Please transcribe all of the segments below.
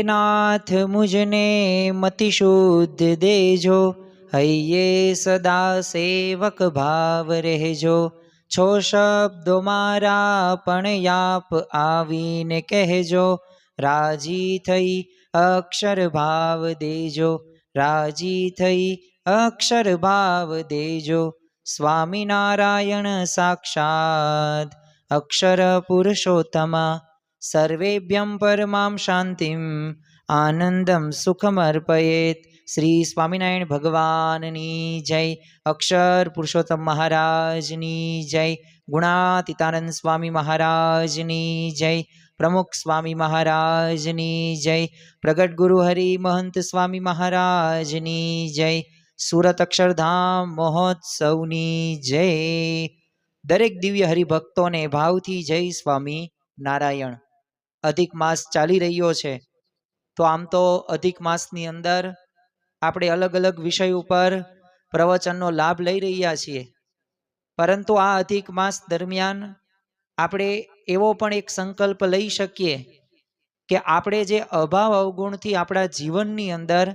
नाथ मुझने मति शुद्ध देजो, हइये सदा सेवक भाव रहजो। छो शब्दो मारा पण आप आवीने कहजो, राजी थई अक्षर भाव देजो, राजी थई अक्षर भाव देजो। स्वामीनारायण साक्षात् अक्षर पुरुषोत्तमा, सर्वेभ्यं परमां शांतिं आनंदम सुखमर्पयेत्। श्री स्वामिनारायण भगवाननी जय। अक्षर पुरुषोत्तम महाराजनी जय। गुणातीतानंद स्वामी महाराजनी जय। प्रमुख स्वामी महाराजनी जय। प्रगट गुरु हरि महंत स्वामी महाराजनी जय। सूरत अक्षरधाम महोत्सवनी जय। दरेक दिव्य हरिभक्तों ने भावथी जय स्वामी नारायण। अधिक मास चाली रह्यो छे, तो आम तो अधिक मासनी अंदर आपणे अलग अलग विषय पर प्रवचननो लाभ लई रह्या छीए, परंतु आ अधिक मास दरमियान આપણે એવો પણ એક સંકલ્પ લઈ શકીએ કે આપણે જે અભાવ અવગુણથી આપણા જીવનની અંદર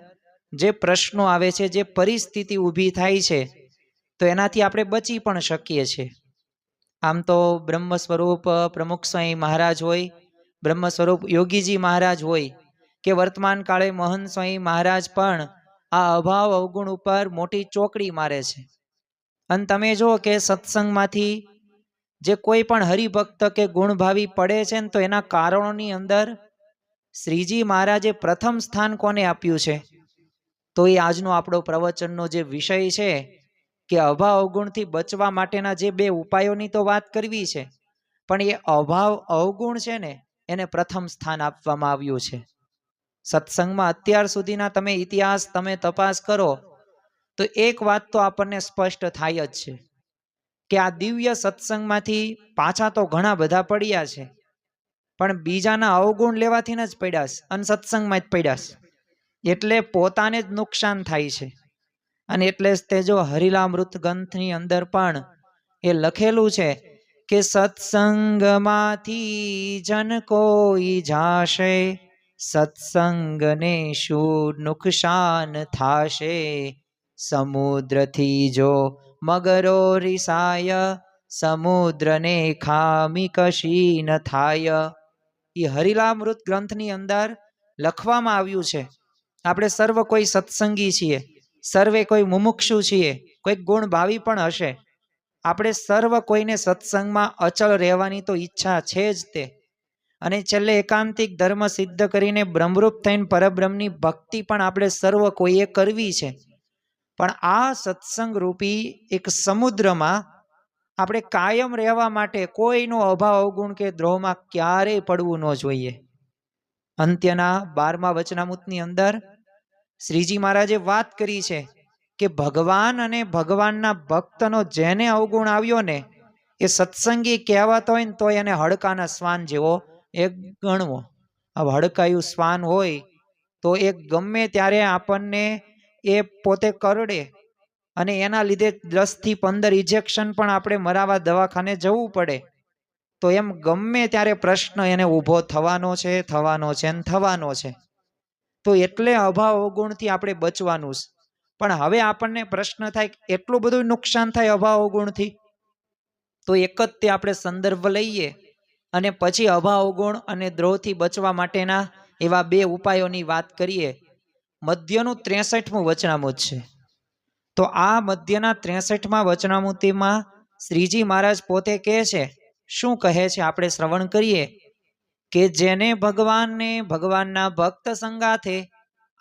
જે પ્રશ્નો આવે છે, જે પરિસ્થિતિ ઊભી થાય છે, તો એનાથી આપણે બચી પણ શકીએ છીએ। આમ તો બ્રહ્મ સ્વરૂપ પ્રમુખ સ્વામી મહારાજ હોય, બ્રહ્મ સ્વરૂપ યોગીજી મહારાજ હોય કે વર્તમાન કાળે મહંત સ્વામી મહારાજ પણ આ અભાવ અવગુણ ઉપર મોટી ચોકડી મારે છે। અને તમે જો કે સત્સંગમાંથી જે કોઈ પણ હરિભક્ત કે ગુણભાવી પડે છે ને, તો એના કારણોની અંદર શ્રીજી મહારાજે પ્રથમ સ્થાન કોને આપ્યું છે? તો એ આજનો આપણો પ્રવચનનો જે વિષય છે કે અભાવ અવગુણથી બચવા માટેના જે બે ઉપાયોની તો વાત કરવી છે, પણ એ અભાવ અવગુણ છે ને એને પ્રથમ સ્થાન આપવામાં આવ્યું છે। સત્સંગમાં અત્યાર સુધીના તમે ઇતિહાસ તમે તપાસ કરો તો એક વાત તો આપણને સ્પષ્ટ થાય જ છે કે આ દિવ્ય સત્સંગમાંથી પાછા તો ઘણા બધા પડ્યા છે, પણ બીજાના અવગુણ લેવાથી જ પડ્યા છે અને સત્સંગમાં જ પડ્યા છે, એટલે પોતાને જ નુકસાન થાય છે। અને એટલે જ તે જો હરિલામૃત ગ્રંથની અંદર પણ એ લખેલું છે કે સત્સંગમાંથી જન કોઈ જાશે, સત્સંગને શું નુકસાન થાશે। સમુદ્રથી જો મગરો રિસાય, સમુદ્રને ખામી કશી ન થાય। એ હરિલામૃત ગ્રંથની અંદર લખવામાં આવ્યું છે। આપણે સર્વ કોઈ સત્સંગી છીએ, સર્વે કોઈ મુમુક્ષુ છીએ, કોઈ ગુણભાવી પણ હશે, આપણે સર્વ કોઈને સત્સંગમાં અચળ રહેવાની તો ઈચ્છા છે જ તે। અને છેલ્લે એકાંતિક ધર્મ સિદ્ધ કરીને બ્રહ્મરૂપ થઈને પરબ્રહ્મની ભક્તિ પણ આપણે સર્વ કોઈએ કરવી છે। પણ આ સત્સંગ રૂપી એક સમુદ્રમાં આપણે કાયમ રહેવા માટે કોઈનો અભાવ અવગુણ કે દ્રોહમાં ક્યારેય પડવું ન જોઈએ। અંત્યના 12મા વચનામૃતની અંદર શ્રીજી મહારાજે વાત કરી છે કે ભગવાન અને ભગવાનના ભક્તનો જેને અવગુણ આવ્યો ને, એ સત્સંગી કહેવાતો હોય ને તો એને હડકાના શ્વાન જેવો એક ગણવો। હવે હડકાયું શ્વાન હોય તો એ ગમે ત્યારે આપણને એ પોતે કરડે અને એના લીધે 10 થી 15 ઇન્જેક્શન પણ આપણે મરાવા દવાખાને જવું પડે, તો એમ ગમે ત્યારે પ્રશ્ન એને ઊભો થવાનો છે ને થવાનો છે। તો એટલે અભાવ અવગુણથી આપણે બચવાનું છે। પણ હવે આપણને પ્રશ્ન થાય એટલું બધું નુકસાન થાય અભાવ અવગુણથી, તો એક જ તે આપણે સંદર્ભ લઈએ અને પછી અભાવ અવગુણ અને દ્રોહથી બચવા માટેના એવા બે ઉપાયોની વાત કરીએ। મધ્યનું 63મું વચનામૃત છે। તો આ મધ્યના 63મા વચનામૃતિમાં શ્રીજી મહારાજ પોતે કહે છે, શું કહે છે આપણે શ્રવણ કરીએ કે જેને ભગવાનને ભગવાનના ભક્ત સંગાથે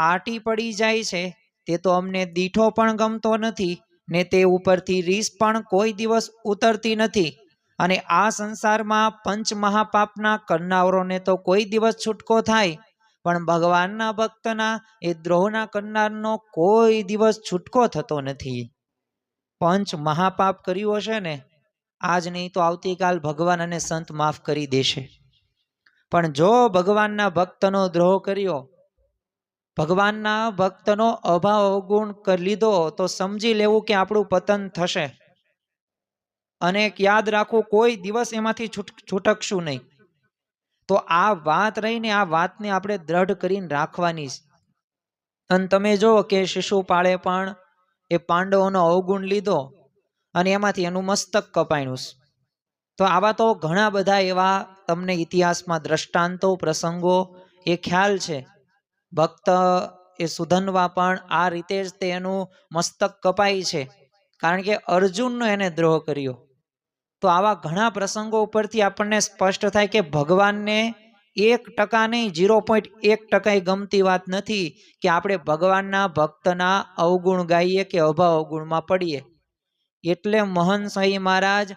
આટી પડી જાય છે, તે તો અમને દીઠો પણ ગમતો નથી ને તે ઉપરથી રીસ પણ કોઈ દિવસ ઉતરતી નથી। અને આ સંસારમાં પંચ મહાપાપના કરનારોને તો કોઈ દિવસ છૂટકો થાય, પણ ભગવાનના ભક્તના એ દ્રોહના કરનારનો કોઈ દિવસ છૂટકો થતો નથી। પંચ મહાપાપ કર્યું હશે ને, આજ નહીં તો આવતીકાલ ભગવાન અને સંત માફ કરી દેશે। પણ જો ભગવાનના ભક્તનો દ્રોહ કર્યો, ભગવાનના ભક્તનો અભાવ અવગુણ કરી લીધો, તો સમજી લેવું કે આપણું પતન થશે। અને યાદ રાખવું કોઈ દિવસ એમાંથી છૂટકશું નહીં। તો આ વાત રહીને આ વાતને આપણે દ્રઢ કરીને રાખવાની છે. અને તમે જુઓ કે શિશુપાળે પણ એ પાંડવોનો અવગુણ લીધો અને એમાંથી એનું મસ્તક કપાયણું. તો આવા તો ઘણા બધા એવા તમને ઇતિહાસમાં દ્રષ્ટાંતો પ્રસંગો એ ખ્યાલ છે. ભક્ત એ સુધનવા પણ આ રીતે જ તેનું મસ્તક કપાય છે, કારણ કે અર્જુનનો એને દ્રોહ કર્યો. તો આવા ઘણા પ્રસંગો ઉપરથી આપણને સ્પષ્ટ થાય કે ભગવાનને 1% નહીં, 0.1% ગમતી વાત નથી કે આપણે ભગવાનના ભક્તના અવગુણ ગાઈએ કે અભાવ અવગુણમાં પડીએ. એટલે મહંત સ્વામી મહારાજ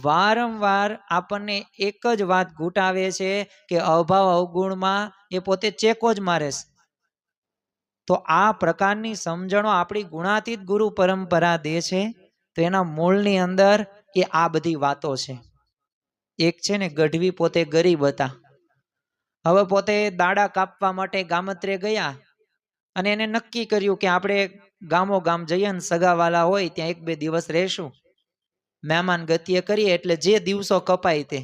વારંવાર આપણને એક જ વાત ઘૂંટાવે છે કે અભાવ અવગુણમાં એ પોતે ચેકો જ મારે છે. તો આ પ્રકારની સમજણો આપણી ગુણાતીત ગુરુ પરંપરા દે છે. તો એના મૂળની અંદર એ આ બધી વાતો છે. એક છે ને ગઢવી પોતે ગરીબ હતા. હવે પોતે દાડા કાપવા માટે ગામત્રે ગયા અને એને નક્કી કર્યું કે આપણે ગામો ગામ જઈએ ને સગાવાલા હોય ત્યાં 1-2 દિવસ રહેશું, મહેમાન ગતિએ કરીએ. એટલે જે દિવસો કપાય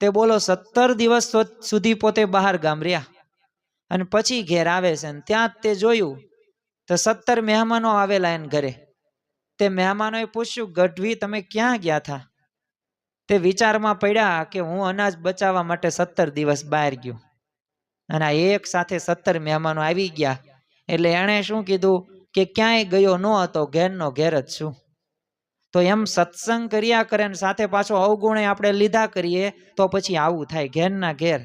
તે બોલો 17 દિવસ સુધી પોતે બહાર ગામ રહ્યા અને પછી ઘેર આવે છે. અને ત્યાં તે જોયું તો 17 મહેમાનો આવેલા એને ઘરે. તે મહેમાનોએ પૂછ્યું, ગઢવી તમે ક્યાં ગયા હતા? તે વિચારમાં પડ્યા કે હું અનાજ બચાવવા માટે 17 દિવસ બહાર ગયો. અને આ એક સાથે 17 મહેમાનો આવી ગયા. એટલે એણે શું કીધું કે ક્યાંય ગયો ન હતો, ઘેરનો ઘેર જ છું. તો એમ સત્સંગ કર્યા કરે ને સાથે પાછો અવગુણે આપણે લીધા કરીએ તો પછી આવું થાય, ઘેરના ઘેર.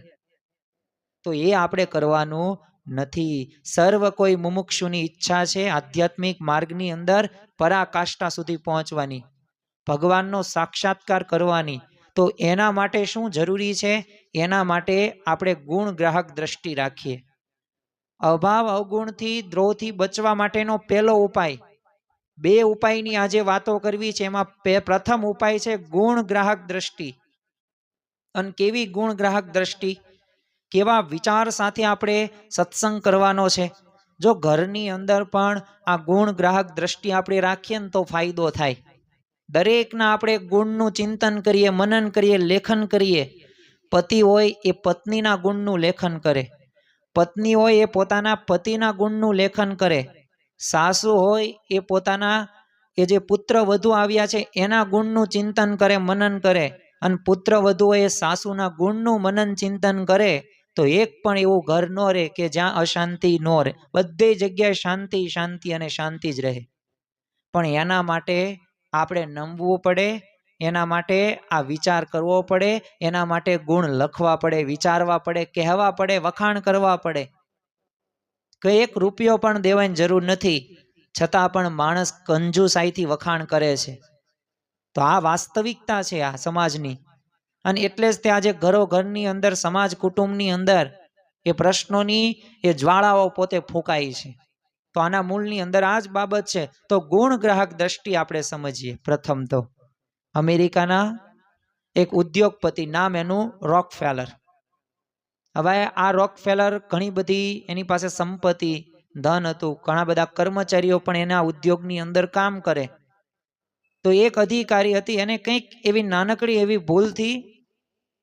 તો એ આપણે કરવાનું નથી. સર્વ કોઈ મુમુક્ષુની ઈચ્છા છે આધ્યાત્મિક માર્ગની અંદર પરાકાષ્ઠા સુધી પહોંચવાની, ભગવાનનો સાક્ષાત્કાર કરવાની. તો એના માટે શું જરૂરી છે? એના માટે આપણે ગુણ ગ્રાહક દ્રષ્ટિ રાખીએ. અભાવ અવગુણથી દ્રોહથી બચવા માટેનો પહેલો ઉપાય, 2 ઉપાયની આજે વાતો કરવી છે. એમાં પ્રથમ ઉપાય છે ગુણ ગ્રાહક દ્રષ્ટિ. અને કેવી ગુણ ગ્રાહક દ્રષ્ટિ? કેવા વિચાર સાથે આપણે સત્સંગ કરવાનો છે. જો ઘરની અંદર પણ આ ગુણ ગ્રાહક દ્રષ્ટિ આપણે રાખીએ ને તો ફાયદો થાય. દરેકના આપણે ગુણનું ચિંતન કરીએ, મનન કરીએ, લેખન કરીએ. પતિ હોય એ પત્નીના ગુણનું લેખન કરે, પત્ની હોય એ પોતાના પતિના ગુણનું લેખન કરે, સાસુ હોય એ પોતાના એ જે પુત્ર વધુ આવ્યા છે એના ગુણનું ચિંતન કરે, મનન કરે. અને પુત્ર વધુ હોય એ સાસુના ગુણનું મનન ચિંતન કરે. તો એક પણ એવું ઘર ન રહે કે જ્યાં અશાંતિ ન રહે. બધી જગ્યાએ શાંતિ શાંતિ અને શાંતિ જ રહે. પણ એના માટે આપણે નમવું પડે, એના માટે આ વિચાર કરવો પડે, એના માટે ગુણ લખવા પડે, વિચારવા પડે, કહેવા પડે, વખાણ કરવા પડે. કે 1 રૂપિયો પણ દેવાની જરૂર નથી, છતાં પણ માણસ કંજુસાઈથી વખાણ કરે છે. તો આ વાસ્તવિકતા છે આ સમાજની. અને એટલે જ તે આજે ઘરો ઘરની અંદર, સમાજ કુટુંબની અંદર એ પ્રશ્નોની એ જ્વાળાઓ પોતે ફૂંકાઈ છે. તો આના મૂળની અંદર આ જ બાબત છે. તો ગુણ ગ્રાહક દ્રષ્ટિ આપણે સમજીએ. પ્રથમ તો અમેરિકાના એક ઉદ્યોગપતિ, નામ એનું રોકફેલર. હવે આ રોકફેલર ઘણી બધી એની પાસે સંપત્તિ ધન હતું, ઘણા બધા કર્મચારીઓ પણ એના ઉદ્યોગની અંદર કામ કરે. તો એક અધિકારી હતી, એને કંઈક એવી નાનકડી એવી ભૂલથી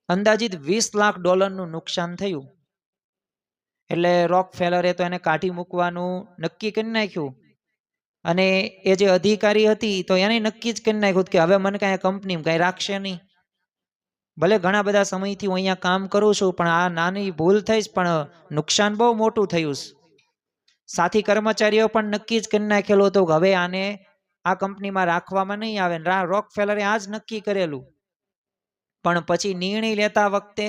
અંદાજિત $20 લાખ નુકસાન થયું. એટલે રોકફેલરે તો એને કાઢી મૂકવાનું નક્કી કરી નાખ્યું. અને એ જે અધિકારી હતી તો એને નક્કી જ કરી નાખ્યું કે હવે મને કાંઈ કંપનીમાં કાંઈ રાખશે નહીં. ભલે ઘણા બધા સમયથી હું અહીંયા કામ કરું છું, પણ આ નાની ભૂલ થઈ જ પણ નુકસાન બહુ મોટું થયું છે. સાથી કર્મચારીઓ પણ નક્કી જ કરી નાખેલું હતું કે હવે આને આ કંપનીમાં રાખવામાં નહીં આવે. રોકફેલરે આ જ નક્કી કરેલું. પણ પછી નિર્ણય લેતા વખતે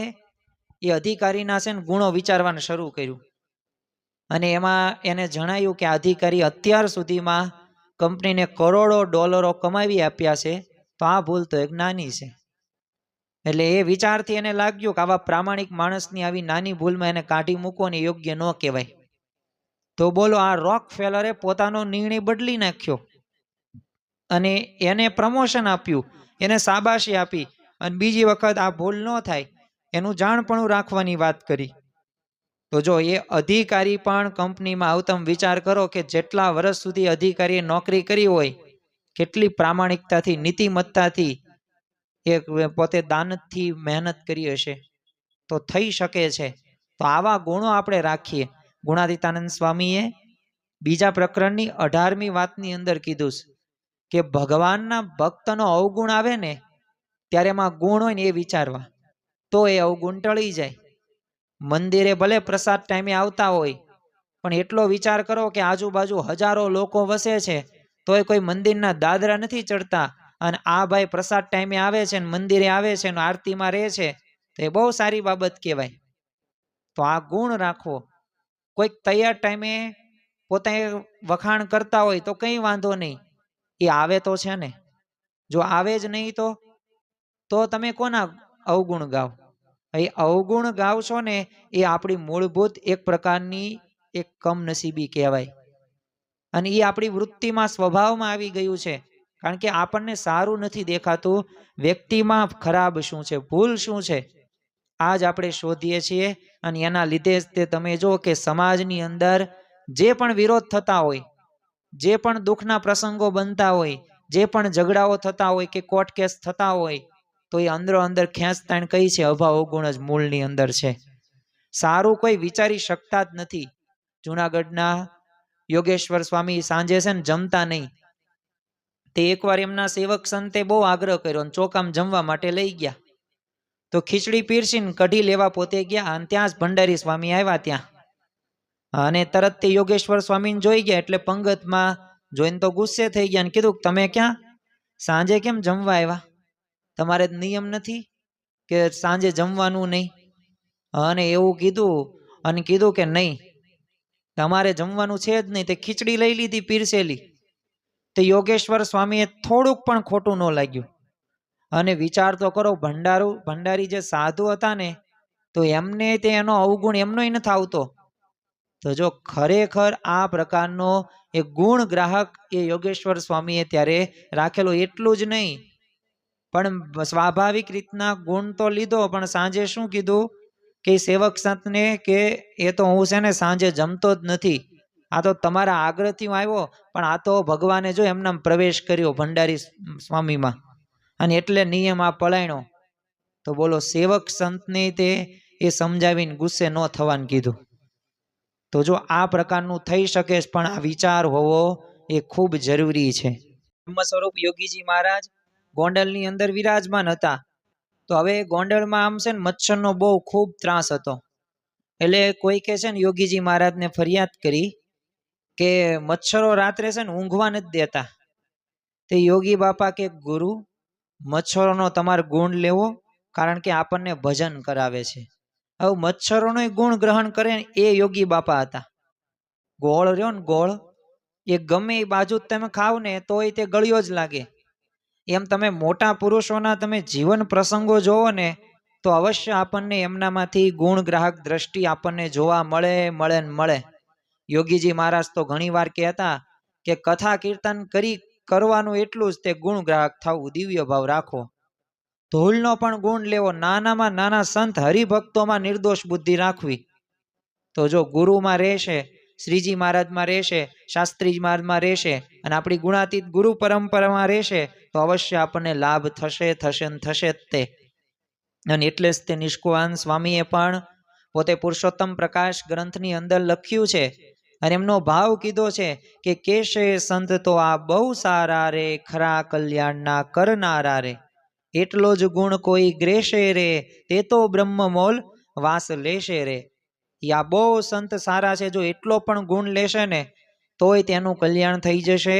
એ અધિકારીના છે ને ગુણો વિચારવાનું શરૂ કર્યું. અને એમાં એને જણાયું કે અધિકારી અત્યાર સુધીમાં કંપનીને કરોડો ડોલરો કમાવી આપ્યા છે, તો આ ભૂલ તો એક નાની છે. એટલે એ વિચારથી એને લાગ્યું કે આવા પ્રામાણિક માણસની આવી નાની ભૂલમાં એને કાઢી મૂકવો ને યોગ્ય ન કહેવાય. તો બોલો, આ રોકફેલરે પોતાનો નિર્ણય બદલી નાખ્યો અને એને પ્રમોશન આપ્યું, એને શાબાશી આપી. અને બીજી વખત આ ભૂલ ન થાય એનું જાણપણું રાખવાની વાત કરી. તો જો એ અધિકારી પણ કંપનીમાં આવતમ વિચાર કરો કે જેટલા વર્ષ સુધી અધિકારીએ નોકરી કરી હોય, કેટલી પ્રામાણિકતાથી, નીતિમત્તાથી, એક પોતે દાનતથી મહેનત કરી હશે. તો થઈ શકે છે. તો આવા ગુણો આપણે રાખીએ. ગુણાતીતાનંદ સ્વામીએ બીજા પ્રકરણની 18મી વાતની અંદર કીધું કે ભગવાનના ભક્તનો અવગુણ આવે ને ત્યારે એમાં ગુણ હોય ને એ વિચારવા, તો એ અવગુણ ટળી જાય. મંદિરે ભલે પ્રસાદ ટાઈમે આવતા હોય, પણ એટલો વિચાર કરો કે આજુબાજુ હજારો લોકો વસે છે તોય કોઈ મંદિરના દાદરા નથી ચડતા, અને આ ભાઈ પ્રસાદ ટાઈમે આવે છે ને મંદિરે આવે છે ને આરતીમાં રહે છે, તો એ બહુ સારી બાબત કહેવાય. તો આ ગુણ રાખવો. કોઈક તૈયાર ટાઈમે પોતે વખાણ કરતા હોય તો કંઈ વાંધો નહીં, એ આવે તો છે ને. જો આવે જ નહીં તો તમે કોના અવગુણ ગાવ? એ અવગુણ ગાવશો ને એ આપણી મૂળભૂત એક પ્રકારની એક કમનસીબી કહેવાય. અને એ આપણી વૃત્તિમાં સ્વભાવમાં આવી ગયું છે. કારણ કે આપણને સારું નથી દેખાતું, વ્યક્તિમાં ખરાબ શું છે, ભૂલ શું છે, આ જ આપણે શોધીએ છીએ. અને એના લીધે જ તે તમે જો કે સમાજની અંદર જે પણ વિરોધ થતા હોય, જે પણ દુઃખના પ્રસંગો બનતા હોય, જે પણ ઝઘડાઓ થતા હોય કે કોર્ટ કેસ થતા હોય, તો એ અંદરો અંદર ખેંચતાણ કઈ છે? અભાવ અવગુણ જ મૂળની અંદર છે. સારું કોઈ વિચારી શકતા જ નથી. જુનાગઢના યોગેશ્વર સ્વામી સાંજે છે ને જમતા નહીં, તે એકવાર એમના સેવક સંતે બહુ આગ્રહ કર્યો અને ચોકામ જમવા માટે લઈ ગયા. તો ખીચડી પીરસીને કઢી લેવા પોતે ગયા અને ત્યાં જ ભંડારી સ્વામી આવ્યા ત્યાં, અને તરત તે યોગેશ્વર સ્વામીને જોઈ ગયા એટલે પંગતમાં જોઈને તો ગુસ્સે થઈ ગયા અને કીધું, તમે ક્યાં સાંજે કેમ જમવા આવ્યા? તમારે નિયમ નથી કે સાંજે જમવાનું નહીં? અને એવું કીધું અને કીધું કે નહીં, તમારે જમવાનું છે જ નહીં. તે ખીચડી લઈ લીધી પીરસેલી. તે યોગેશ્વર સ્વામીએ થોડુંક પણ ખોટું ન લાગ્યું. અને વિચાર તો કરો, ભંડારી જે સાધુ હતા ને, તો એમને તે એનો અવગુણ એમનોય નથી આવતો. તો જો ખરેખર આ પ્રકારનો એક ગુણ ગ્રાહક એ યોગેશ્વર સ્વામીએ ત્યારે રાખેલો. એટલું જ નહીં, પણ સ્વાભાવિક રીતના ગુણ તો લીધો, પણ સાંજે શું કીધું કે સેવક સંતને કે એ તો હું છે ને સાંજે જમતો જ નથી, આ તો તમારા આગ્રહથી હું આવ્યો, પણ આ તો ભગવાને જો એમના પ્રવેશ કર્યો ભંડારી સ્વામીમાં, અને એટલે નિયમ આ પલાયણો. તો બોલો, સેવક સંતને તે એ સમજાવીને ગુસ્સે ન થવાનું કીધું. તો જો આ પ્રકારનું થઈ શકે, પણ આ વિચાર હોવો એ ખૂબ જરૂરી છે. બ્રહ્મ સ્વરૂપ યોગીજી મહારાજ ગોંડલની અંદર વિરાજમાન હતા. તો હવે ગોંડલમાં આમ છે ને મચ્છરનો બહુ ખૂબ ત્રાસ હતો. એટલે કોઈ કે છે ને યોગીજી મહારાજને ફરિયાદ કરી કે મચ્છરો રાત્રે છે ને ઊંઘવા નથી દેતા. તે યોગી બાપા કે ગુરુ, મચ્છરોનો તમારે ગુણ લેવો, કારણ કે આપણને ભજન કરાવે છે. હવે મચ્છરોનો ગુણ ગ્રહણ કરે એ યોગી બાપા હતા. ગોળ રહ્યો ને ગોળ, એ ગમે એ બાજુ તમે ખાવ ને તોય તે ગળ્યો જ લાગે. એમ તમે મોટા પુરુષોના તમે જીવન પ્રસંગો જોવો ને તો અવશ્ય આપણને એમનામાંથી ગુણ ગ્રાહક દ્રષ્ટિ આપણને જોવા મળે. યોગીજી મહારાજ તો ઘણી વાર કહેતા કે કથા કીર્તન કરવાનું એટલું જ, તે ગુણ ગ્રાહક થવું, દિવ્ય ભાવ રાખો. ધૂળનો પણ ગુણ લેવો, નાનામાં નાના સંત હરિભક્તોમાં નિર્દોષ બુદ્ધિ રાખવી. તો જો ગુરુમાં રહેશે, શ્રીજી મહારાજમાં રહેશે, શાસ્ત્રીજી મહારાજમાં રહેશે, અને આપણી ગુણાતીત ગુરુ પરંપરામાં રહેશે, તો અવશ્ય આપણને લાભ થશે જ તે. અને એટલે જ તે નિષ્કુળાનંદ સ્વામીએ પણ પોતે પુરુષોત્તમ પ્રકાશ ગ્રંથની અંદર લખ્યું છે, અને એમનો ભાવ કીધો છે કે કેશે સંત તો આ બહુ સારા રે, ખરા કલ્યાણના કરનારા રે, એટલો જ ગુણ કોઈ ગ્રેશે રે, તે તો બ્રહ્મમોલ વાસ લેશે રે. આ બહુ સંત સારા છે, જો એટલો પણ ગુણ લેશે ને તોય તેનું કલ્યાણ થઈ જશે,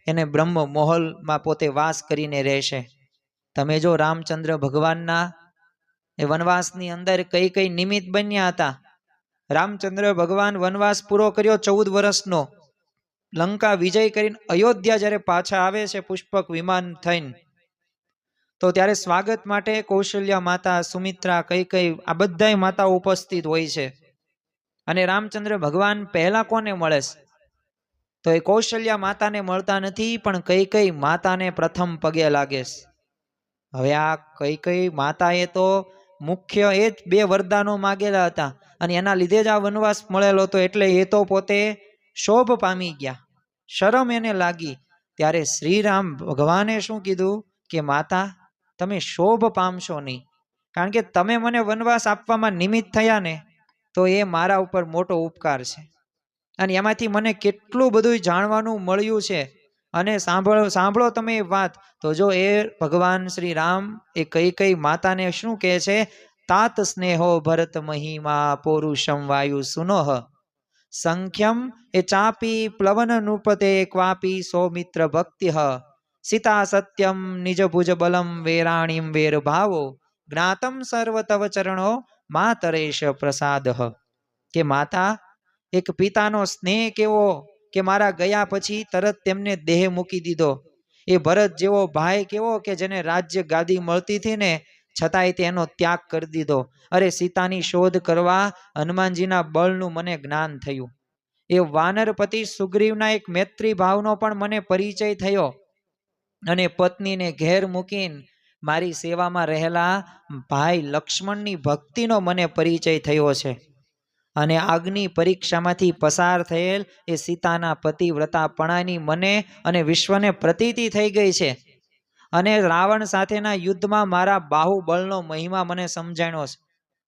એને બ્રહ્મ મોહલમાં પોતે વાસ કરીને રહેશે. તમે જો રામચંદ્ર ભગવાનના એ વનવાસની અંદર કઈ કઈ નિમિત્ત બન્યા હતા. રામચંદ્ર ભગવાન વનવાસ પૂરો કર્યો 14 વર્ષનો, લંકા વિજય કરીને અયોધ્યા જ્યારે પાછા આવે છે પુષ્પક વિમાન થઈને, તો ત્યારે સ્વાગત માટે કૌશલ્યા માતા, સુમિત્રા, કઈ આ બધાય માતાઓ ઉપસ્થિત હોય છે. અને રામચંદ્ર ભગવાન પહેલા કોને મળે છે? તો એ કૌશલ્યા માતાને મળતા નથી, પણ કઈ માતાને પ્રથમ પગે લાગે છે. હવે આ કઈ માતાએ તો મુખ્ય એ જ 2 વરદાનો માગેલા હતા, અને એના લીધે જ આ વનવાસ મળેલો હતો. એટલે એ તો પોતે શોભ પામી ગયા, શરમ એને લાગી. ત્યારે શ્રીરામ ભગવાને શું કીધું કે માતા, તમે શોભ પામશો નહીં, કારણ કે તમે મને વનવાસ આપવામાં નિમિત્ત થયા ને, તો એ મારા ઉપર મોટો ઉપકાર છે. અને એમાંથી મને કેટલું બધું જાણવાનું મળ્યું છે. અને સાંભળો સાંભળો તમે એ વાત. તો જો એ ભગવાન શ્રી રામ એ કઈ માતાને શું કહે છે? તાત સ્નેહો ભરત મહિમા પૌરુષમ વાયુ સુનોહ સંખ્યમ એ ચાપી પ્લવન નૃપતે ક્વાપી સૌમિત્ર ભક્તિ સીતા સત્યમ નિજ ભુજ બલમ વેરાણીમ વેર ભાવો જ્ઞાતમ સર્વ તવ ચરણો માતરેશ પ્રસાદ. કે માતા, એક પિતાનો સ્નેહ કેવો કે મારા ગયા પછી તરત તેમને દેહ મૂકી દીધો. એ ભરત જેવો ભાઈ કેવો કે જેને રાજ્ય ગાદી મળતી હતી ને, છતાંય તેનો ત્યાગ કરી દીધો. અરે સીતાની શોધ કરવા હનુમાનજીના બળનું મને જ્ઞાન થયું. એ વાનરપતિ સુગ્રીવના એક મૈત્રી ભાવનો પણ મને પરિચય થયો. અને પત્નીને ઘેર મૂકીને મારી સેવામાં રહેલા ભાઈ લક્ષ્મણની ભક્તિનો મને પરિચય થયો છે. અને અગ્નિ પરીક્ષામાંથી પસાર થયેલ એ સીતાના પતિવ્રતાપણાની મને અને વિશ્વને પ્રતીતિ થઈ ગઈ છે. અને રાવણ સાથેના યુદ્ધમાં મારા બાહુબળનો મહિમા મને સમજાણ્યો છે.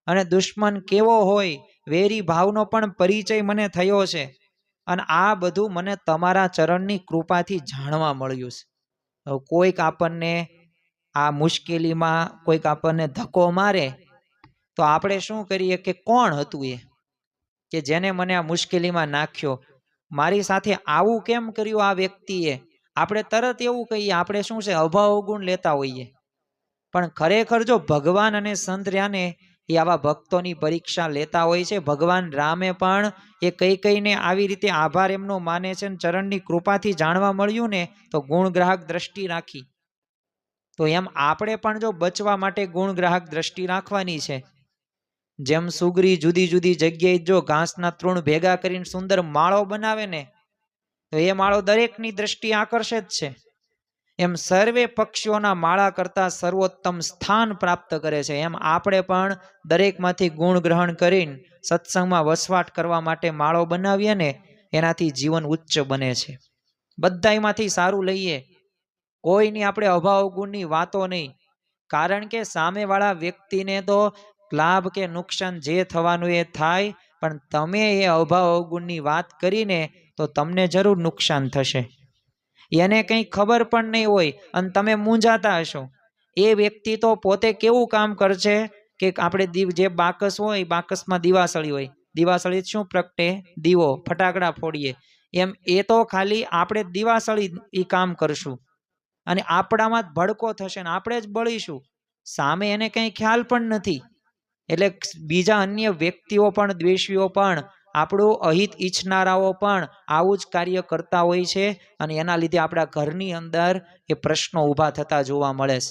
અને દુશ્મન કેવો હોય વેરી ભાવનો પણ પરિચય મને થયો છે. અને આ બધું મને તમારા ચરણની કૃપાથી જાણવા મળ્યું છે. કોઈક આપણને આ મુશ્કેલીમાં કોઈક આપણને ધક્કો મારે તો આપણે શું કરીએ કે કોણ હતું એ કે જેને મને આ મુશ્કેલીમાં નાખ્યો, મારી સાથે આવું કેમ કર્યું આ વ્યક્તિએ? આપણે તરત એવું કહીએ, આપણે શું છે અભાવ ગુણ લેતા હોઈએ. પણ ખરેખર જો ભગવાન અને સંત રહ્યા ને, એ આવા ભક્તોની પરીક્ષા લેતા હોય છે. ભગવાન રામે પણ એ કઈને આવી રીતે આભાર એમનો માને છે. ચરણની કૃપાથી જાણવા મળ્યું ને, તો ગુણ ગ્રાહક દ્રષ્ટિ રાખી. તો એમ આપણે પણ જો બચવા માટે ગુણ ગ્રાહક દ્રષ્ટિ રાખવાની છે. જેમ સુગ્રી જુદી જુદી જગ્યાએ જો ઘાસના તૃણ ભેગા કરીને સુંદર માળો બનાવે ને, તો એ માળો દરેકની દ્રષ્ટિ આકર્ષે જ છે. એમ સર્વે પક્ષીઓના માળા કરતા સર્વોત્તમ સ્થાન પ્રાપ્ત કરે છે. એમ આપણે પણ દરેકમાંથી ગુણ ગ્રહણ કરીને સત્સંગમાં વસવાટ કરવા માટે માળો બનાવીએ ને, એનાથી જીવન ઉચ્ચ બને છે. બધાયમાંથી સારું લઈએ, કોઈની આપણે અભાવ ગુણની વાતો નહીં. કારણ કે સામેવાળા વ્યક્તિને તો લાભ કે નુકસાન જે થવાનું એ થાય, પણ તમે એ અભાવ અવગુણની વાત કરીને તો તમને જરૂર નુકસાન થશે. એને કંઈ ખબર પણ નહીં હોય અને તમે મૂંઝાતા હશો. એ વ્યક્તિ તો પોતે કેવું કામ કરશે કે આપણે જે બાકસ હોય, બાકસમાં દિવાસળી હોય, દિવાસળી શું પ્રગટે? દીવો, ફટાકડા ફોડીએ. એમ એ તો ખાલી આપણે દિવાસળી એ કામ કરશું અને આપણામાં જ ભડકો થશે ને આપણે જ બળીશું. સામે એને કંઈ ખ્યાલ પણ નથી. એટલે બીજા અન્ય વ્યક્તિઓ પણ, દ્વેષીઓ પણ, આપણું અહિત ઈચ્છનારાઓ પણ આવું જ કાર્ય કરતા હોય છે. અને એના લીધે આપણા ઘરની અંદર એ પ્રશ્નો ઊભા થતા જોવા મળે છે.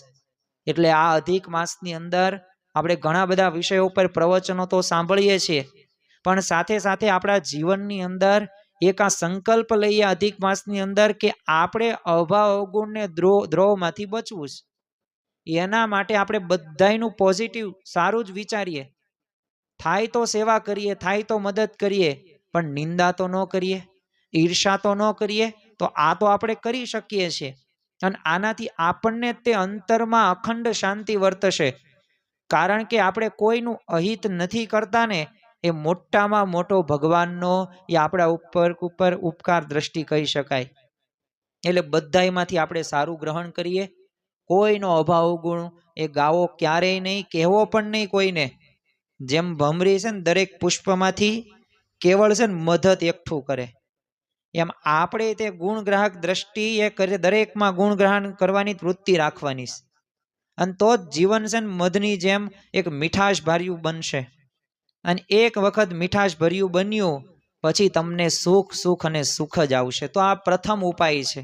એટલે આ અધિક માસની અંદર આપણે ઘણા બધા વિષયો ઉપર પ્રવચનો તો સાંભળીએ છીએ, પણ સાથે સાથે આપણા જીવનની અંદર એક આ સંકલ્પ લઈએ અધિક માસની અંદર કે આપણે અભાવ અવગુણને દ્રોહમાંથી બચવું છે. એના માટે આપણે બધાયનું પોઝિટિવ સારું જ વિચારીએ. થાય તો સેવા કરીએ, થાય તો મદદ કરીએ, પણ નિંદા તો ન કરીએ, ઈર્ષા તો ન કરીએ. તો આ તો આપણે કરી શકીએ છીએ. અને આનાથી આપણને તે અંતરમાં અખંડ શાંતિ વર્તશે. કારણ કે આપણે કોઈનું અહિત નથી કરતા ને, એ મોટામાં મોટો ભગવાનનો એ આપણા ઉપર ઉપકાર દ્રષ્ટિ કહી શકાય. એટલે બધાયમાંથી આપણે સારું ગ્રહણ કરીએ. કોઈનો અભાવ ગુણ એ ગાવો ક્યારેય નહીં, કહેવો પણ નહીં કોઈને. જેમ ભમરી છે ને દરેક પુષ્પમાંથી કેવળ છે ને મધ એકઠું કરે, એમ આપણે તે ગુણ ગ્રાહક દ્રષ્ટિ એ કરે, દરેકમાં ગુણ ગ્રહણ કરવાની વૃત્તિ રાખવાની. અને તો જ જીવન છે ને મધની જેમ એક મીઠાશ ભર્યું બનશે. અને એક વખત મીઠાશ ભર્યું બન્યું પછી તમને સુખ સુખ અને સુખ જ આવશે. તો આ પ્રથમ ઉપાય છે.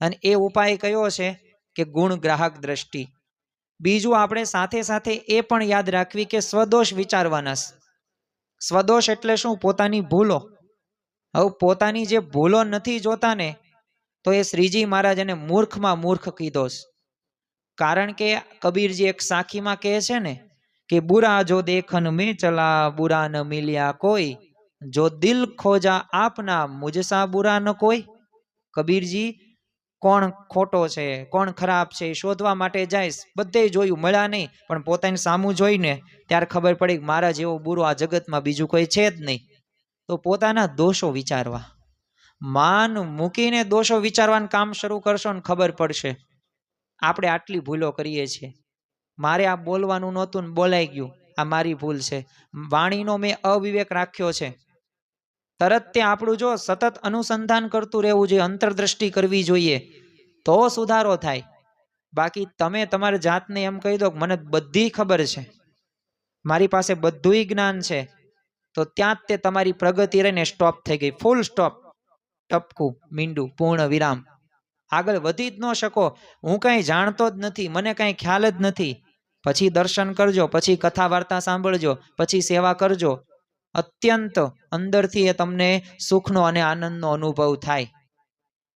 અને એ ઉપાય કયો છે કે ગુણ ગ્રાહક દ્રષ્ટિ. બીજું આપણે સાથે સાથે એ પણ યાદ રાખવી કે સ્વદોષ વિચારવાના. સ્વદોષ એટલે શું? પોતાની ભૂલો. હવે પોતાની જે ભૂલો નથી જોતા ને, તો એ શ્રીજી મહારાજ એને મૂર્ખમાં મૂર્ખ કીધો છે. કારણ કે કબીરજી એક સાખીમાં કહે છે ને કે બુરા જો દેખન મેં ચલા બુરા ન મિલ્યા કોઈ, જો દિલ ખોજા આપના મુજસા બુરા ન કોઈ. કબીરજી કોણ ખોટો છે, કોણ ખરાબ છે, એ શોધવા માટે જાય, બધે જોયું, મળ્યા નહીં, પણ પોતાની સામું જોઈને ત્યારે ખબર પડી કે મારા જેવો બુરો આ જગતમાં બીજું કોઈ છે જ નહીં. તો પોતાના દોષો વિચારવા, માન મૂકીને દોષો વિચારવાનું કામ શરૂ કરશો ને ખબર પડશે આપણે આટલી ભૂલો કરીએ છીએ. મારે આ બોલવાનું નહોતું ને બોલાઈ ગયું, આ મારી ભૂલ છે. વાણીનો મેં અવિવેક રાખ્યો છે. તરત તે આપણું જો સતત અનુસંધાન કરતું રહેવું જોઈએ, અંતરદ્રષ્ટિ કરવી જોઈએ, તો સુધારો થાય. બાકી તમે તમારી જાતને એમ કહી દો કે મને બધી ખબર છે, મારી પાસે બધુંય જ્ઞાન છે, તો ત્યાં જ તે તમારી પ્રગતિ રહીને સ્ટોપ થઈ ગઈ. ફૂલ સ્ટોપ, ટપકું, મીંડું, પૂર્ણ વિરામ. આગળ વધી જ ન શકો. હું કંઈ જાણતો જ નથી, મને કંઈ ખ્યાલ જ નથી. પછી દર્શન કરજો, પછી કથા વાર્તા સાંભળજો, પછી સેવા કરજો. અત્યંત અંદરથી એ તમને સુખનો અને આનંદનો અનુભવ થાય.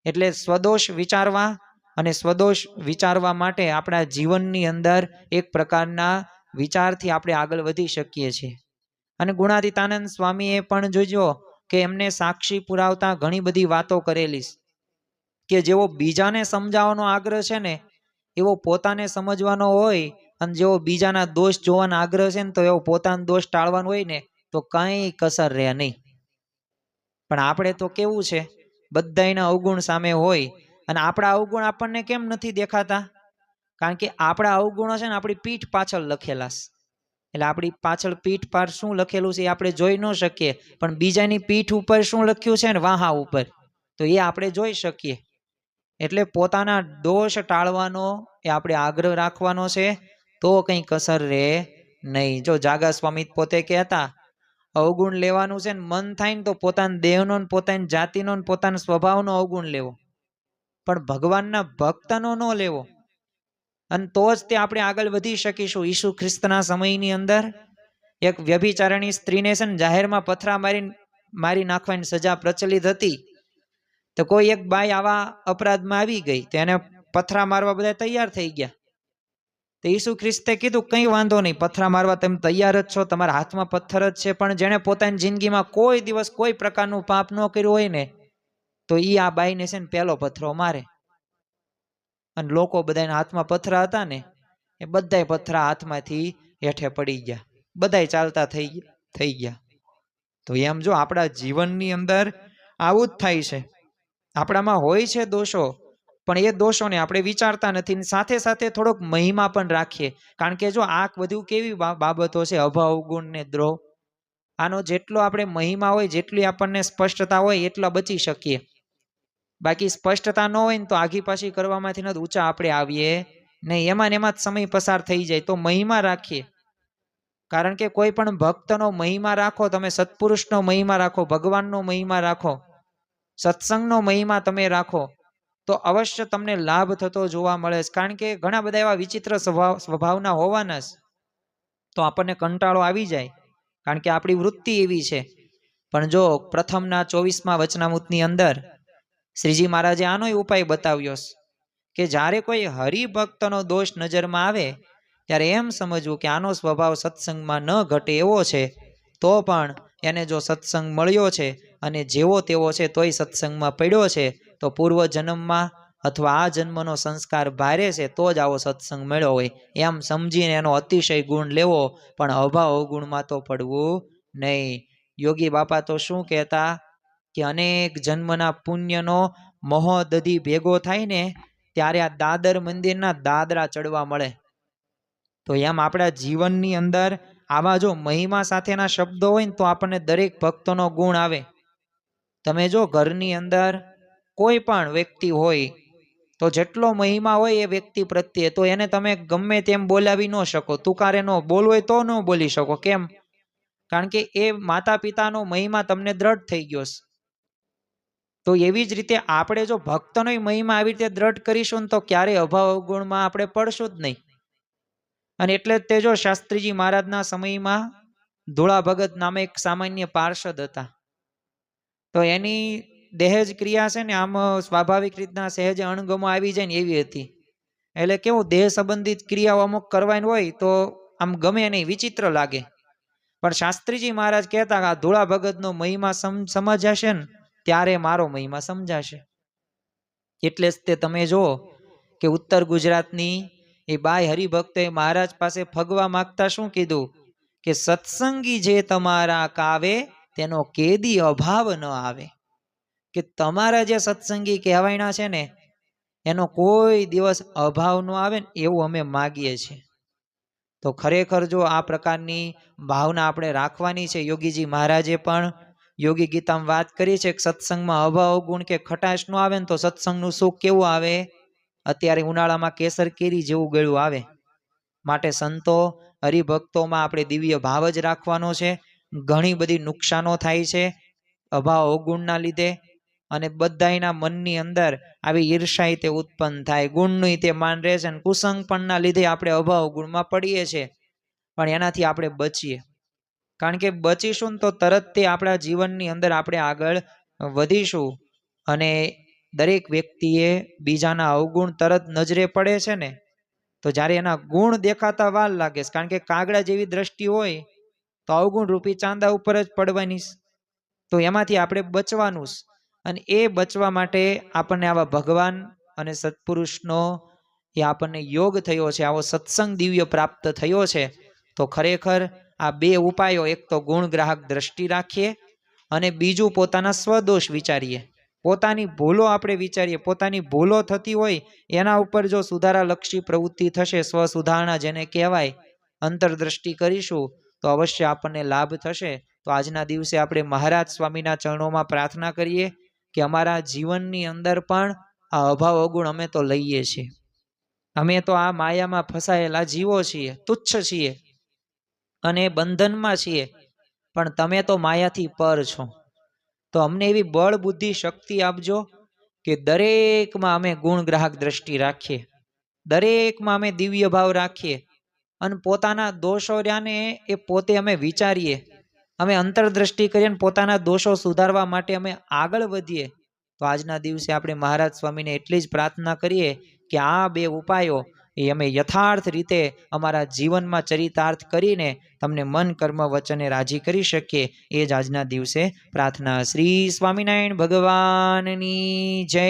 એટલે સ્વદોષ વિચારવા, અને સ્વદોષ વિચારવા માટે આપણા જીવનની અંદર એક પ્રકારના વિચારથી આપણે આગળ વધી શકીએ છીએ. અને ગુણાતીતાનંદ સ્વામીએ પણ જોજો કે એમને સાક્ષી પુરાવતા ઘણી બધી વાતો કરેલી કે જેવો બીજાને સમજાવવાનો આગ્રહ છે ને એવો પોતાને સમજવાનો હોય, અને જેવો બીજાના દોષ જોવાનો આગ્રહ છે ને તો એવો પોતાનો દોષ ટાળવાનો હોય ને તો કંઈ કસર રહે નહીં. પણ આપણે તો કેવું છે, બધાયના અવગુણ સામે હોય, અને આપણા અવગુણ આપણને કેમ નથી દેખાતા? કારણ કે આપણા અવગુણો છે ને આપણી પીઠ પાછળ લખેલા છે. એટલે આપણી પાછળ પીઠ પર શું લખેલું છે એ આપણે જોઈ ન શકીએ, પણ બીજાની પીઠ ઉપર શું લખ્યું છે ને વાહા ઉપર, તો એ આપણે જોઈ શકીએ. એટલે પોતાના દોષ ટાળવાનો એ આપણે આગ્રહ રાખવાનો છે, તો કંઈ કસર રહે નહીં. જો જાગા સ્વામી પોતે કહેતા, અવગુણ લેવાનું છે ને મન થાય ને તો પોતાના દેહનો ને પોતાની જાતિનો ને પોતાના સ્વભાવનો અવગુણ લેવો, પણ ભગવાનના ભક્તનો ન લેવો. અને તો જ તે આપણે આગળ વધી શકીશું. ઈસુ ખ્રિસ્તના સમયની અંદર એક વ્યભિચારણી સ્ત્રીને છે ને જાહેરમાં પથરા મારી નાખવાની સજા પ્રચલિત હતી. તો કોઈ એક બાઈ આવા અપરાધમાં આવી ગઈ, તો એને પથરા મારવા બધા તૈયાર થઈ ગયા. તો ઈસુ ખ્રિસ્તે કીધું કંઈ વાંધો નહીં, પથરા મારવા તમે તૈયાર જ છો, તમારા હાથમાં પથ્થર જ છે, પણ જેણે પોતાની જિંદગીમાં કોઈ દિવસ કોઈ પ્રકારનું પાપ ન કર્યું હોય ને તો એ આ બાઈને છે ને પહેલો પથરો મારે. અને લોકો બધાના હાથમાં પથરા હતા ને એ બધાય પથરા હાથમાંથી હેઠે પડી ગયા, બધાય ચાલતા થઈ ગયા. તો એમ જો આપણા જીવનની અંદર આવું જ થાય છે. આપણામાં હોય છે દોષો, પણ એ દોષોને આપણે વિચારતા નથી. સાથે સાથે થોડોક મહિમા પણ રાખીએ. કારણ કે જો આ બધું કેવી બાબતો છે, અભાવ, ગુણ ને દ્રોહ, આનો જેટલો આપણે મહિમા હોય, જેટલી આપણને સ્પષ્ટતા હોય એટલા બચી શકીએ. બાકી સ્પષ્ટતા ન હોય ને તો આઘી પાછી કરવામાંથી નથી ઊંચા આપણે આવીએ નહીં. એમાં ને એમાં જ સમય પસાર થઈ જાય. તો મહિમા રાખીએ. કારણ કે કોઈ પણ ભક્તનો મહિમા રાખો, તમે સત્પુરુષનો મહિમા રાખો, ભગવાનનો મહિમા રાખો, સત્સંગનો મહિમા તમે રાખો, તો અવશ્ય તમને લાભ થતો જોવા મળે છે. કારણ કે ઘણા બધા એવા વિચિત્ર સ્વભાવના હોવાના જ તો આપણને કંટાળો આવી જાય, કારણ કે આપણી વૃત્તિ એવી છે. પણ જો પ્રથમના 24મા વચનામૃતની અંદર શ્રીજી મહારાજે આનોય ઉપાય બતાવ્યો કે જ્યારે કોઈ હરિભક્તનો દોષ નજરમાં આવે ત્યારે એમ સમજવું કે આનો સ્વભાવ સત્સંગમાં ન ઘટે એવો છે, તો પણ એને જો સત્સંગ મળ્યો છે અને જેવો તેવો છે તોય સત્સંગમાં પડ્યો છે, તો પૂર્વ જન્મમાં અથવા આ જન્મનો સંસ્કાર ભારે છે તો જ આવો સત્સંગ મળ્યો હોય એમ સમજીને એનો અતિશય ગુણ લેવો, પણ અભાવ અવગુણમાં તો પડવું નહીં. યોગી બાપા તો શું કહેતા કે અનેક જન્મના પુણ્યનો મહોદધી ભેગો થાય ને ત્યારે આ દાદર મંદિરના દાદરા ચડવા મળે. તો એમ આપણા જીવનની અંદર આવા જો મહિમા સાથેના શબ્દો હોય ને તો આપણને દરેક ભક્તોનો ગુણ આવે. તમે જો ઘરની અંદર કોઈ પણ વ્યક્તિ હોય તો જેટલો મહિમા હોય એ વ્યક્તિ પ્રત્યે, તો એને તમે ગમે તેમ બોલાવી ન શકો, તુકારે ન બોલવો હોય તો ન બોલી શકો. કેમ? કારણ કે એ માતા પિતાનો મહિમા તમને દ્રઢ થઈ ગયો છે. તો એવી જ રીતે આપણે જો ભક્તનો મહિમા આવી રીતે દ્રઢ કરીશું ને તો ક્યારેય અભાવ અવગુણમાં આપણે પડશું જ નહીં. અને એટલે જ તે જો શાસ્ત્રીજી મહારાજના સમયમાં ધોળા ભગત નામે એક સામાન્ય પાર્ષદ હતા. તો એની દહેજ ક્રિયા છે ને આમ સ્વાભાવિક રીતના સહેજ અણગમો આવી જાય ને એવી હતી. એટલે કેવું, દેહ સંબંધિત ક્રિયાઓ અમુક કરવાની હોય તો આમ ગમે નહીં, વિચિત્ર લાગે. પણ શાસ્ત્રીજી મહારાજ કહેતા કે આ ધોળા ભગતનો મહિમા સમજાશે ને ત્યારે મારો મહિમા સમજાશે. એટલે જ તે તમે જુઓ કે ઉત્તર ગુજરાતની એ બાઈ હરિભક્તોએ મહારાજ પાસે ફગવા માગતા શું કીધું કે સત્સંગી જે તમારા કાવે તેનો કેદી અભાવ ન આવે, કે તમારા જે સત્સંગી કહેવાયના છે ને એનો કોઈ દિવસ અભાવ ન આવે ને એવું અમે માગીએ છીએ. તો ખરેખર જો આ પ્રકારની ભાવના આપણે રાખવાની છે. યોગીજી મહારાજે પણ યોગી ગીતામાં વાત કરી છે કે સત્સંગમાં અભાવ ગુણ કે ખટાશ નો આવે ને તો સત્સંગનું સુખ કેવું આવે, અત્યારે ઉનાળામાં કેસર કેરી જેવું ગળ્યું આવે. માટે સંતો હરિભક્તોમાં આપણે દિવ્ય ભાવ જ રાખવાનો છે. ઘણી બધી નુકસાનો થાય છે અભાવ અવગુણના લીધે, અને બધાના મનની અંદર આવી ઈર્ષાય તે ઉત્પન્ન થાય, ગુણનું તે માન રહે છે, અને કુસંગપણના લીધે આપણે અભાવ ગુણમાં પડીએ છીએ. પણ એનાથી આપણે બચીએ, કારણ કે બચીશું ને તો તરત તે આપણા જીવનની અંદર આપણે આગળ વધીશું. અને દરેક વ્યક્તિએ બીજાના અવગુણ તરત નજરે પડે છે ને, તો જ્યારે એના ગુણ દેખાતા વાર લાગે છે, કારણ કે કાગડા જેવી દ્રષ્ટિ હોય તો અવગુણ રૂપી ચાંદા ઉપર જ પડવાની. તો એમાંથી આપણે બચવાનું. અને એ બચવા માટે આપણને આવા ભગવાન અને સત્પુરુષનો એ આપણને યોગ થયો છે, આવો સત્સંગ દિવ્ય પ્રાપ્ત થયો છે. તો ખરેખર આ બે ઉપાયો, એક તો ગુણ ગ્રાહક દ્રષ્ટિ રાખીએ અને બીજું પોતાના સ્વદોષ વિચારીએ. પોતાની ભૂલો આપણે વિચારીએ, પોતાની ભૂલો થતી હોય એના ઉપર જો સુધારાલક્ષી પ્રવૃત્તિ થશે, સ્વસુધારણા જેને કહેવાય, અંતરદ્રષ્ટિ કરીશું તો અવશ્ય આપણને લાભ થશે. તો આજના દિવસે આપણે મહારાજ સ્વામીના ચરણોમાં પ્રાર્થના કરીએ કે અમારા જીવનની અંદર પણ આ અભાવ અવગુણ અમે તો લઈએ છીએ. અમે તો આ માયામાં ફસાયેલા જીવો છીએ, તુચ્છ છીએ અને બંધનમાં છીએ, પણ તમે તો માયાથી પર છો. તો અમને એવી બળ બુદ્ધિ શક્તિ આપજો કે દરેકમાં અમે ગુણ ગ્રાહક દ્રષ્ટિ રાખીએ, દરેકમાં અમે દિવ્ય ભાવ રાખીએ, અને પોતાના દોષો રહ્યાને એ પોતે અમે વિચારીએ, અમે અંતરદ્રષ્ટિ કરીએ અને પોતાના દોષો સુધારવા માટે અમે આગળ વધીએ. તો આજના દિવસે આપણે મહારાજ સ્વામીને એટલી જ પ્રાર્થના કરીએ કે આ બે ઉપાયો એ અમે યથાર્થ રીતે અમારા જીવનમાં ચરિતાર્થ કરીને તમને મન કર્મ વચને રાજી કરી શકીએ, એ જ આજના દિવસે પ્રાર્થના. શ્રી સ્વામિનારાયણ ભગવાનની જય.